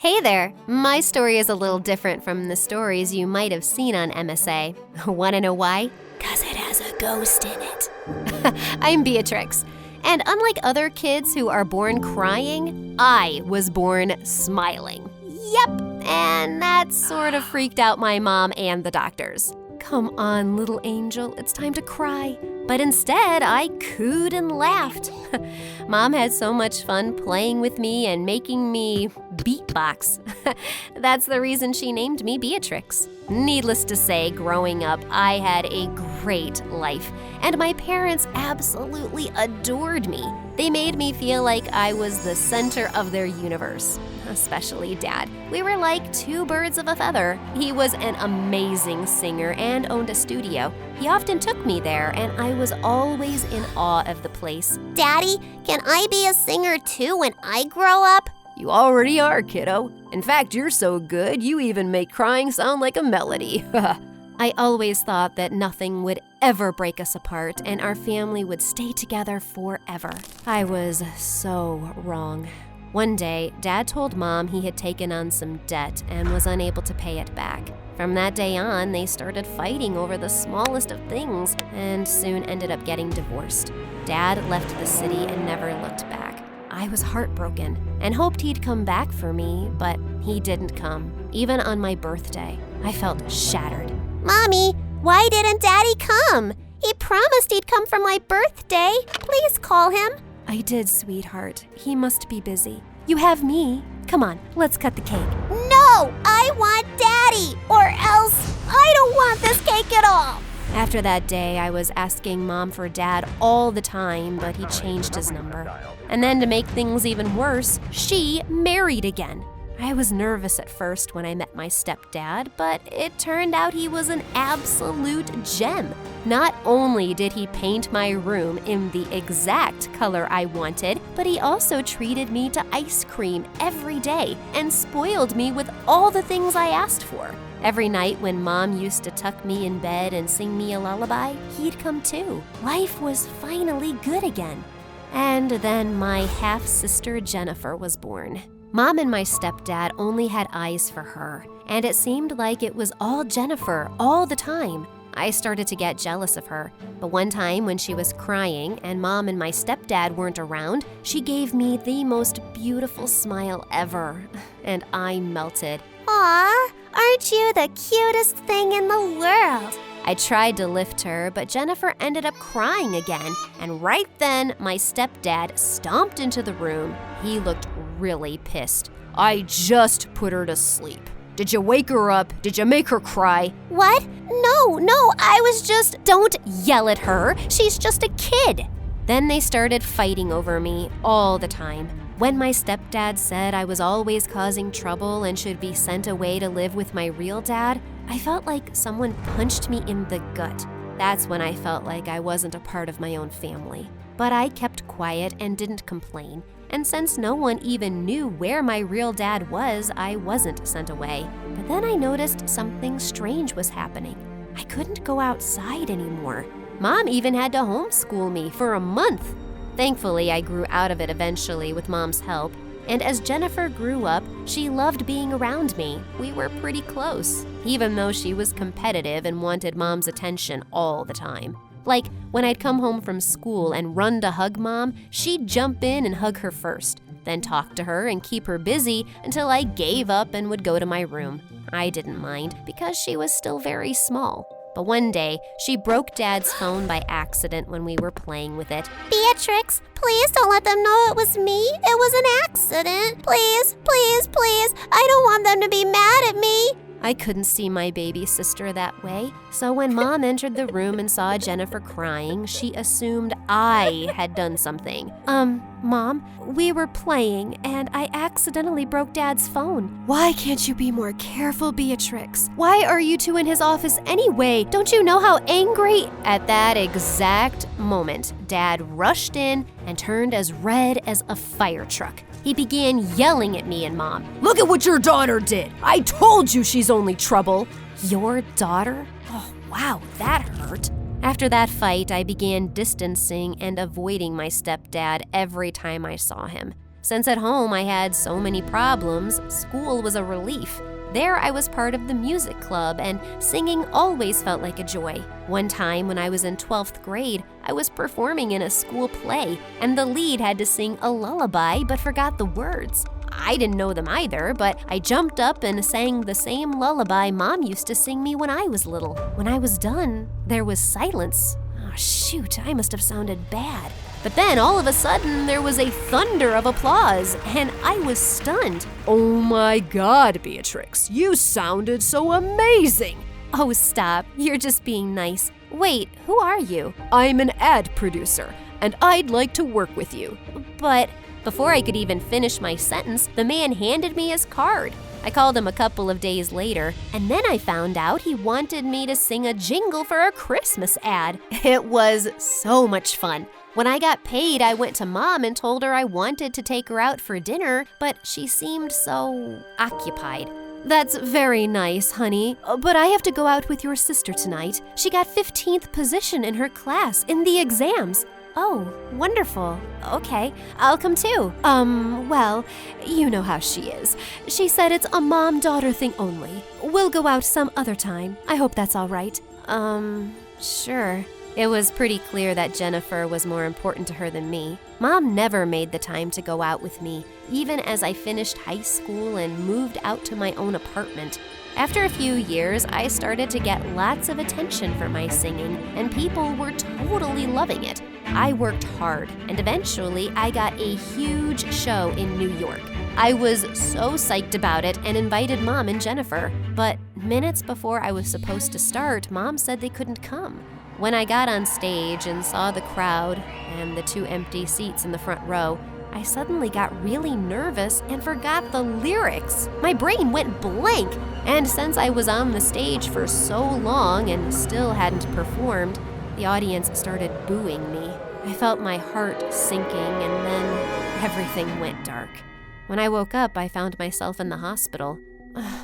Hey there! My story is a little different from the stories you might have seen on MSA. Wanna know why? 'Cause it has a ghost in it. I'm Beatrix, and unlike other kids who are born crying, I was born smiling. Yep, and that sort of freaked out my mom and the doctors. Come on, little angel, it's time to cry. But instead, I cooed and laughed. Mom had so much fun playing with me and making me beatbox. That's the reason she named me Beatrix. Needless to say, growing up, I had a great life, and my parents absolutely adored me. They made me feel like I was the center of their universe, especially Dad. We were like two birds of a feather. He was an amazing singer and owned a studio. He often took me there, and I was always in awe of the place. Daddy, can I be a singer too when I grow up? You already are, kiddo. In fact, you're so good, you even make crying sound like a melody. I always thought that nothing would ever break us apart and our family would stay together forever. I was so wrong. One day, Dad told Mom he had taken on some debt and was unable to pay it back. From that day on, they started fighting over the smallest of things and soon ended up getting divorced. Dad left the city and never looked back. I was heartbroken and hoped he'd come back for me, but he didn't come, even on my birthday. I felt shattered. Mommy, why didn't Daddy come? He promised he'd come for my birthday. Please call him. I did, sweetheart. He must be busy. You have me. Come on, let's cut the cake. No, I want Daddy, or else I don't want this cake at all. After that day, I was asking Mom for Dad all the time, but he changed his number. And then to make things even worse, she married again. I was nervous at first when I met my stepdad, but it turned out he was an absolute gem. Not only did he paint my room in the exact color I wanted, but he also treated me to ice cream every day and spoiled me with all the things I asked for. Every night when Mom used to tuck me in bed and sing me a lullaby, he'd come too. Life was finally good again. And then my half-sister Jennifer was born. Mom and my stepdad only had eyes for her, and it seemed like it was all Jennifer all the time. I started to get jealous of her, but one time when she was crying and Mom and my stepdad weren't around, she gave me the most beautiful smile ever, and I melted. Aw, aren't you the cutest thing in the world? I tried to lift her, but Jennifer ended up crying again, and right then, my stepdad stomped into the room. He looked really pissed. I just put her to sleep. Did you wake her up? Did you make her cry? What? No, I was just… Don't yell at her. She's just a kid. Then they started fighting over me all the time. When my stepdad said I was always causing trouble and should be sent away to live with my real dad, I felt like someone punched me in the gut. That's when I felt like I wasn't a part of my own family. But I kept quiet and didn't complain. And since no one even knew where my real dad was, I wasn't sent away. But then I noticed something strange was happening. I couldn't go outside anymore. Mom even had to homeschool me for a month. Thankfully, I grew out of it eventually with Mom's help. And as Jennifer grew up, she loved being around me. We were pretty close, even though she was competitive and wanted Mom's attention all the time. Like, when I'd come home from school and run to hug Mom, she'd jump in and hug her first, then talk to her and keep her busy until I gave up and would go to my room. I didn't mind because she was still very small. But one day, she broke Dad's phone by accident when we were playing with it. Beatrix, please don't let them know it was me. It was an accident. Please, please, please. I don't want them to be mad at me. I couldn't see my baby sister that way, so when Mom entered the room and saw Jennifer crying, she assumed I had done something. Mom, we were playing, and I accidentally broke Dad's phone. Why can't you be more careful, Beatrix? Why are you two in his office anyway? Don't you know how angry? At that exact moment, Dad rushed in and turned as red as a fire truck. He began yelling at me and Mom. Look at what your daughter did! I told you she's only trouble! Your daughter? Oh, wow, that hurt. After that fight, I began distancing and avoiding my stepdad every time I saw him. Since at home I had so many problems, school was a relief. There I was part of the music club, and singing always felt like a joy. One time when I was in 12th grade, I was performing in a school play, and the lead had to sing a lullaby but forgot the words. I didn't know them either, but I jumped up and sang the same lullaby Mom used to sing me when I was little. When I was done, there was silence. Oh, shoot, I must have sounded bad. But then, all of a sudden, there was a thunder of applause, and I was stunned. Oh my God, Beatrix, you sounded so amazing! Oh, stop. You're just being nice. Wait, who are you? I'm an ad producer, and I'd like to work with you. But before I could even finish my sentence, the man handed me his card. I called him a couple of days later, and then I found out he wanted me to sing a jingle for a Christmas ad. It was so much fun. When I got paid, I went to Mom and told her I wanted to take her out for dinner, but she seemed so occupied. That's very nice, honey, but I have to go out with your sister tonight. She got 15th position in her class in the exams. Oh, wonderful. Okay, I'll come too. Well, you know how she is. She said it's a mom-daughter thing only. We'll go out some other time. I hope that's all right. Sure. It was pretty clear that Jennifer was more important to her than me. Mom never made the time to go out with me, even as I finished high school and moved out to my own apartment. After a few years, I started to get lots of attention for my singing, and people were totally loving it. I worked hard, and eventually I got a huge show in New York. I was so psyched about it and invited Mom and Jennifer. But minutes before I was supposed to start, Mom said they couldn't come. When I got on stage and saw the crowd and the 2 empty seats in the front row, I suddenly got really nervous and forgot the lyrics. My brain went blank, and since I was on the stage for so long and still hadn't performed, the audience started booing me. I felt my heart sinking, and then everything went dark. When I woke up, I found myself in the hospital.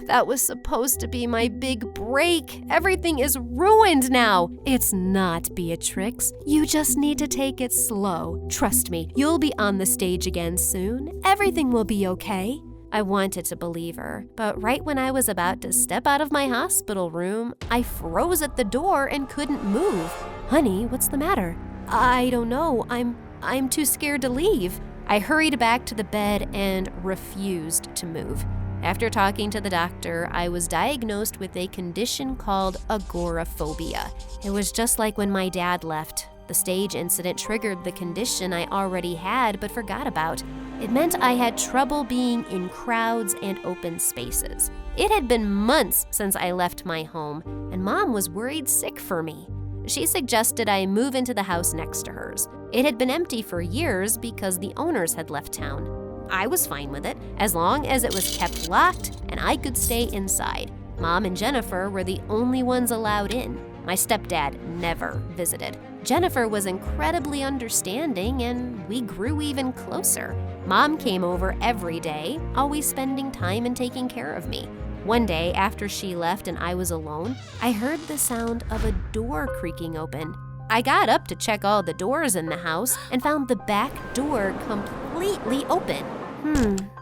That was supposed to be my big break. Everything is ruined now. It's not, Beatrix. You just need to take it slow. Trust me, you'll be on the stage again soon. Everything will be okay. I wanted to believe her, but right when I was about to step out of my hospital room, I froze at the door and couldn't move. Honey, what's the matter? I don't know. I'm too scared to leave. I hurried back to the bed and refused to move. After talking to the doctor, I was diagnosed with a condition called agoraphobia. It was just like when my dad left. The stage incident triggered the condition I already had but forgot about. It meant I had trouble being in crowds and open spaces. It had been months since I left my home, and Mom was worried sick for me. She suggested I move into the house next to hers. It had been empty for years because the owners had left town. I was fine with it, as long as it was kept locked and I could stay inside. Mom and Jennifer were the only ones allowed in. My stepdad never visited. Jennifer was incredibly understanding, and we grew even closer. Mom came over every day, always spending time and taking care of me. One day, after she left and I was alone, I heard the sound of a door creaking open. I got up to check all the doors in the house and found the back door completely open.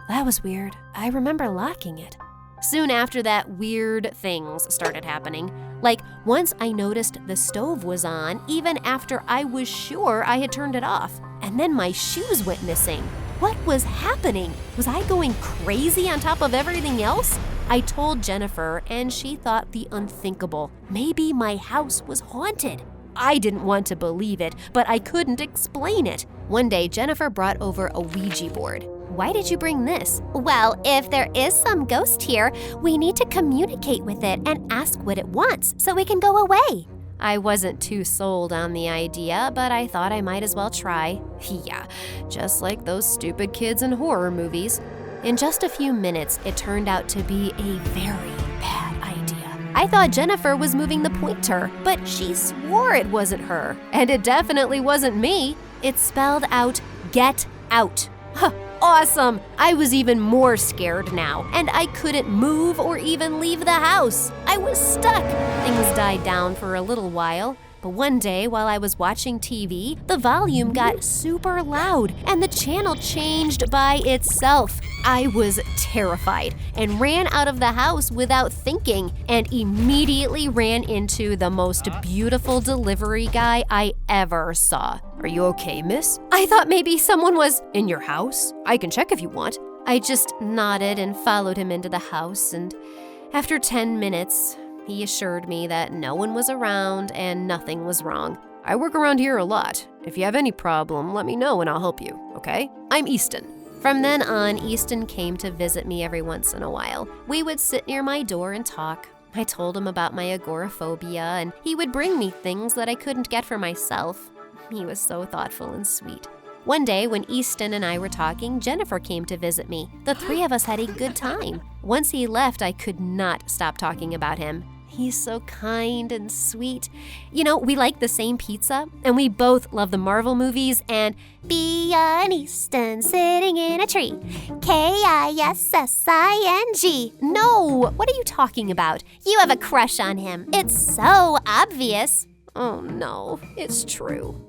That was weird. I remember locking it. Soon after that, weird things started happening. Like, once I noticed the stove was on, even after I was sure I had turned it off. And then my shoes went missing. What was happening? Was I going crazy on top of everything else? I told Jennifer, and she thought the unthinkable. Maybe my house was haunted. I didn't want to believe it, but I couldn't explain it. One day, Jennifer brought over a Ouija board. Why did you bring this? Well, if there is some ghost here, we need to communicate with it and ask what it wants so we can go away. I wasn't too sold on the idea, but I thought I might as well try. Yeah, just like those stupid kids in horror movies. In just a few minutes, it turned out to be a very bad idea. I thought Jennifer was moving the pointer, but she swore it wasn't her. And it definitely wasn't me. It spelled out, "Get out." Huh. Awesome! I was even more scared now, and I couldn't move or even leave the house. I was stuck. Things died down for a little while, But one day, while I was watching TV, the volume got super loud and the channel changed by itself. I was terrified and ran out of the house without thinking and immediately ran into the most beautiful delivery guy I ever saw. Are you okay, miss? I thought maybe someone was In your house? I can check if you want. I just nodded and followed him into the house, and after 10 minutes, he assured me that no one was around and nothing was wrong. I work around here a lot. If you have any problem, let me know and I'll help you, okay? I'm Easton. From then on, Easton came to visit me every once in a while. We would sit near my door and talk. I told him about my agoraphobia, and he would bring me things that I couldn't get for myself. He was so thoughtful and sweet. One day, when Easton and I were talking, Jennifer came to visit me. The three of us had a good time. Once he left, I could not stop talking about him. He's so kind and sweet. You know, we like the same pizza, and we both love the Marvel movies and Be an Easton sitting in a tree. Kissing. No, what are you talking about? You have a crush on him. It's so obvious. Oh no, it's true.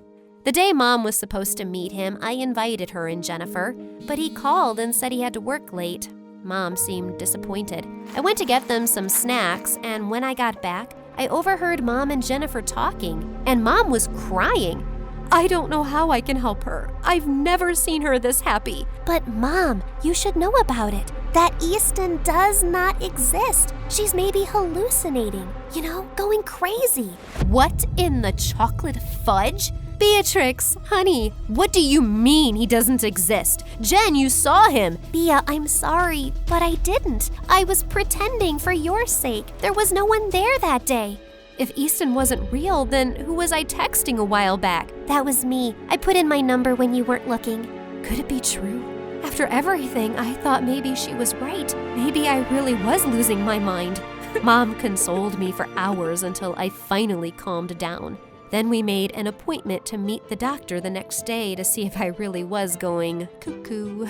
The day Mom was supposed to meet him, I invited her and Jennifer, but he called and said he had to work late. Mom seemed disappointed. I went to get them some snacks, and when I got back, I overheard Mom and Jennifer talking, and Mom was crying. I don't know how I can help her. I've never seen her this happy. But Mom, you should know about it. That Easton does not exist. She's maybe hallucinating, going crazy. What in the chocolate fudge? Beatrix, honey, what do you mean he doesn't exist? Jen, you saw him. Bea, I'm sorry, but I didn't. I was pretending for your sake. There was no one there that day. If Easton wasn't real, then who was I texting a while back? That was me. I put in my number when you weren't looking. Could it be true? After everything, I thought maybe she was right. Maybe I really was losing my mind. Mom consoled me for hours until I finally calmed down. Then we made an appointment to meet the doctor the next day to see if I really was going cuckoo.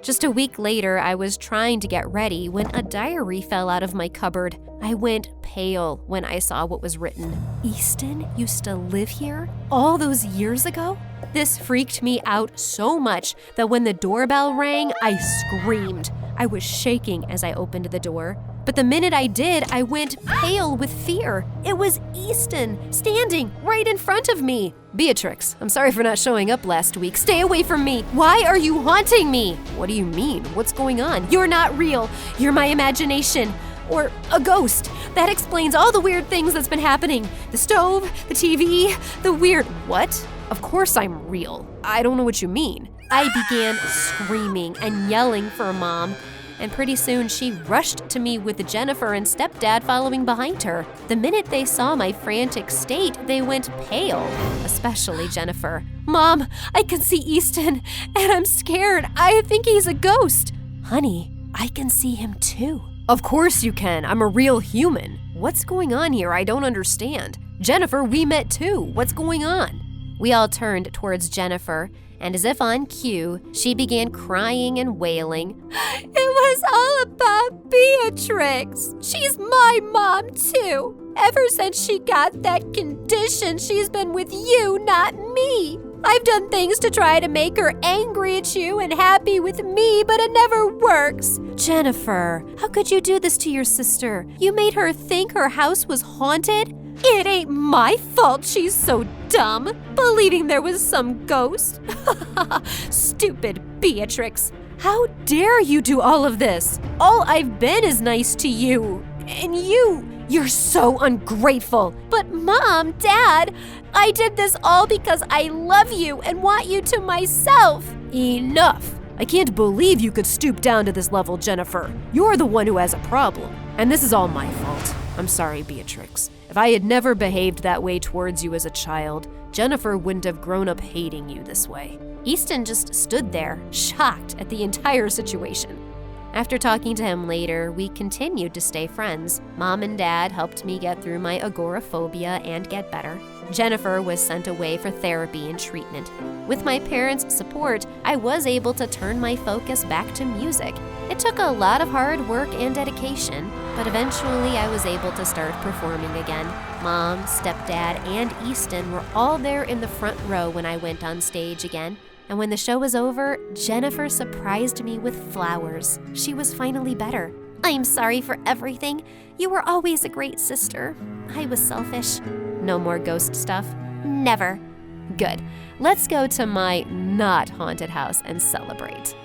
Just a week later, I was trying to get ready when a diary fell out of my cupboard. I went pale when I saw what was written. Easton used to live here all those years ago? This freaked me out so much that when the doorbell rang, I screamed. I was shaking as I opened the door. But the minute I did, I went pale with fear. It was Easton, standing right in front of me. Beatrix, I'm sorry for not showing up last week. Stay away from me. Why are you haunting me? What do you mean? What's going on? You're not real. You're my imagination. Or a ghost. That explains all the weird things that's been happening. The stove, the TV, the weird... What? Of course I'm real. I don't know what you mean. I began screaming and yelling for Mom. And pretty soon she rushed to me with Jennifer and stepdad following behind her. The minute they saw my frantic state, they went pale, especially Jennifer. Mom, I can see Easton, and I'm scared. I think he's a ghost. Honey, I can see him too. Of course you can. I'm a real human. What's going on here? I don't understand. Jennifer, we met too. What's going on? We all turned towards Jennifer, and as if on cue, she began crying and wailing. It was all about Beatrix. She's my mom too. Ever since she got that condition, she's been with you, not me. I've done things to try to make her angry at you and happy with me, but it never works. Jennifer, how could you do this to your sister? You made her think her house was haunted? It ain't my fault she's so dumb, believing there was some ghost. Stupid Beatrix. How dare you do all of this? All I've been is nice to you. And you're so ungrateful. But Mom, Dad, I did this all because I love you and want you to myself. Enough. I can't believe you could stoop down to this level, Jennifer. You're the one who has a problem. And this is all my fault. I'm sorry, Beatrix. If I had never behaved that way towards you as a child, Jennifer wouldn't have grown up hating you this way. Easton just stood there, shocked at the entire situation. After talking to him later, we continued to stay friends. Mom and Dad helped me get through my agoraphobia and get better. Jennifer was sent away for therapy and treatment. With my parents' support, I was able to turn my focus back to music. It took a lot of hard work and dedication, but eventually I was able to start performing again. Mom, stepdad, and Easton were all there in the front row when I went on stage again. And when the show was over, Jennifer surprised me with flowers. She was finally better. I'm sorry for everything. You were always a great sister. I was selfish. No more ghost stuff? Never. Good. Let's go to my not haunted house and celebrate.